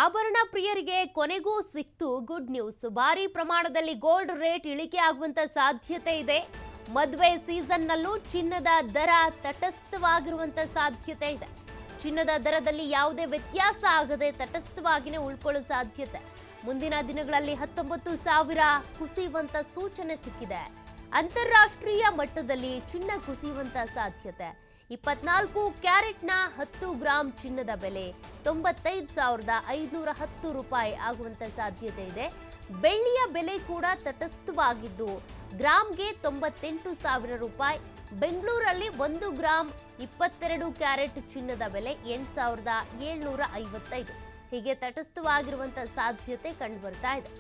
ಆಭರಣ ಪ್ರಿಯರಿಗೆ ಕೊನೆಗೂ ಸಿಕ್ತು ಗುಡ್ ನ್ಯೂಸ್. ಭಾರಿ ಪ್ರಮಾಣದಲ್ಲಿ ಗೋಲ್ಡ್ ರೇಟ್ ಇಳಿಕೆ ಆಗುವಂತ ಸಾಧ್ಯತೆ ಇದೆ. ಮದುವೆ ಸೀಸನ್ನಲ್ಲೂ ಚಿನ್ನದ ದರ ತಟಸ್ಥವಾಗಿರುವಂತ ಸಾಧ್ಯತೆ ಇದೆ. ಚಿನ್ನದ ದರದಲ್ಲಿ ಯಾವುದೇ ವ್ಯತ್ಯಾಸ ಆಗದೆ ತಟಸ್ಥವಾಗಿಯೇ ಉಳ್ಕೊಳ್ಳೋ ಸಾಧ್ಯತೆ. ಮುಂದಿನ ದಿನಗಳಲ್ಲಿ 19,000 ಕುಸಿಯುವಂತ ಸೂಚನೆ ಸಿಕ್ಕಿದೆ. ಅಂತಾರಾಷ್ಟ್ರೀಯ ಮಟ್ಟದಲ್ಲಿ ಚಿನ್ನ ಕುಸಿಯುವಂತ ಸಾಧ್ಯತೆ. 24 ಕ್ಯಾರೆಟ್ನ 10 ಗ್ರಾಂ ಚಿನ್ನದ ಬೆಲೆ 95,510 ರೂಪಾಯಿ ಆಗುವಂತ ಸಾಧ್ಯತೆ ಇದೆ. ಬೆಳ್ಳಿಯ ಬೆಲೆ ಕೂಡ ತಟಸ್ಥವಾಗಿದ್ದು ಗ್ರಾಮ್ಗೆ 98,000 ರೂಪಾಯಿ. ಬೆಂಗಳೂರಲ್ಲಿ 1 ಗ್ರಾಂ 22 ಕ್ಯಾರೆಟ್ ಚಿನ್ನದ ಬೆಲೆ 8,755. ಹೀಗೆ ತಟಸ್ಥವಾಗಿರುವಂತ ಸಾಧ್ಯತೆ ಕಂಡು ಬರ್ತಾ ಇದೆ.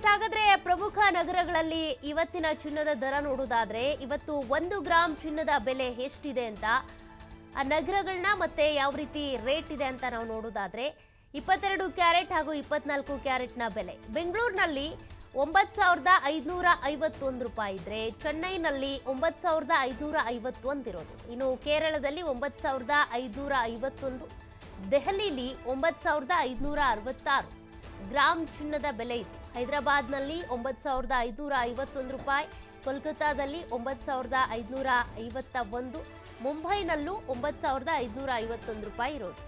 ಹಾಗಾದ್ರೆ ಪ್ರಮುಖ ನಗರಗಳಲ್ಲಿ ಇವತ್ತಿನ ಚಿನ್ನದ ದರ ನೋಡೋದಾದ್ರೆ ಇವತ್ತು 1 ಗ್ರಾಂ ಚಿನ್ನದ ಬೆಲೆ ಎಷ್ಟಿದೆ ಅಂತ ಆ ನಗರಗಳನ್ನ ಮತ್ತೆ ಯಾವ ರೀತಿ ರೇಟ್ ಇದೆ ಅಂತ ನಾವು ನೋಡೋದಾದ್ರೆ 22 ಕ್ಯಾರೆಟ್ ಹಾಗೂ 24 ಕ್ಯಾರೆಟ್ನ ಬೆಲೆ ಬೆಂಗಳೂರಿನಲ್ಲಿ 9,551 ರೂಪಾಯಿ ಇದ್ರೆ ಚೆನ್ನೈನಲ್ಲಿ 9,551 ಇರೋದು. ಇನ್ನು ಕೇರಳದಲ್ಲಿ 9,551, ದೆಹಲಿಲಿ 9,566 ಗ್ರಾಂ ಚಿನ್ನದ ಬೆಲೆ ಇದು. ಹೈದರಾಬಾದ್ನಲ್ಲಿ 9,551 ರೂಪಾಯಿ, ಕೋಲ್ಕತ್ತಾದಲ್ಲಿ 9,551, ಮುಂಬೈನಲ್ಲೂ 9,551 ರೂಪಾಯಿ ಇರೋದು.